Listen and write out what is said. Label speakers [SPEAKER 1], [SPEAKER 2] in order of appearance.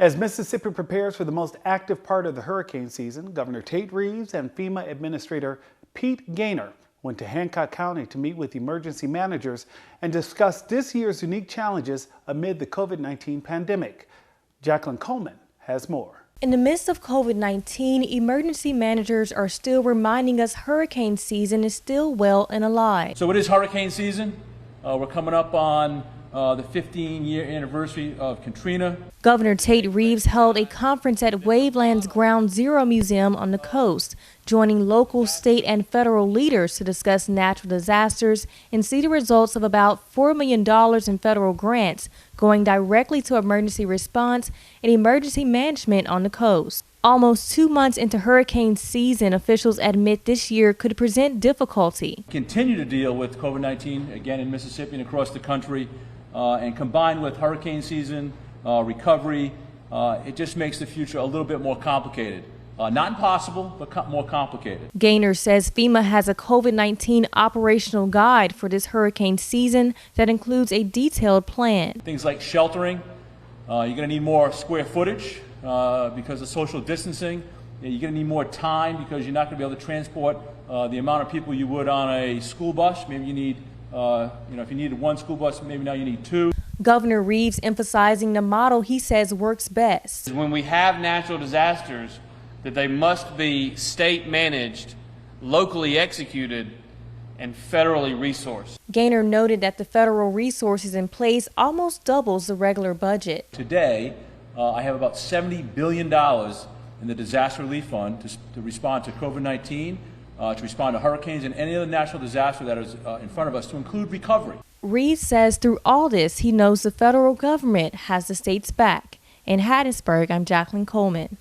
[SPEAKER 1] As Mississippi prepares for the most active part of the hurricane season, Governor Tate Reeves and FEMA Administrator Pete Gaynor went to Hancock County to meet with emergency managers and discuss this year's unique challenges amid the COVID-19 pandemic. Jaclyn Coleman has more.
[SPEAKER 2] In the midst of COVID-19, emergency managers are still reminding us hurricane season is still well and alive.
[SPEAKER 3] So it is hurricane season. We're coming up on the 15-year anniversary of Katrina.
[SPEAKER 2] Governor Tate Reeves held a conference at Waveland's Ground Zero Museum on the coast, joining local, state, and federal leaders to discuss natural disasters and see the results of about $4 million in federal grants going directly to emergency response and emergency management on the coast. Almost 2 months into hurricane season, officials admit this year could present difficulty.
[SPEAKER 3] Continue to deal with COVID-19 again in Mississippi and across the country, and combined with hurricane season, recovery, it just makes the future a little bit more complicated. Not impossible, but more complicated.
[SPEAKER 2] Gaynor says FEMA has a COVID-19 operational guide for this hurricane season that includes a detailed plan.
[SPEAKER 3] Things like sheltering, you're going to need more square footage because of social distancing. You're going to need more time because you're not going to be able to transport the amount of people you would on a school bus. Maybe you need, if you needed one school bus, maybe now you need two.
[SPEAKER 2] Governor Reeves emphasizing the model he says works best.
[SPEAKER 4] When we have natural disasters, that they must be state managed, locally executed, and federally resourced.
[SPEAKER 2] Gaynor noted that the federal resources in place almost doubles the regular budget.
[SPEAKER 3] Today, I have about $70 billion in the Disaster Relief Fund to respond to COVID-19, to respond to hurricanes and any other natural disaster that is in front of us, to include recovery.
[SPEAKER 2] Reeves says through all this, he knows the federal government has the state's back. In Hattiesburg, I'm Jaclyn Coleman.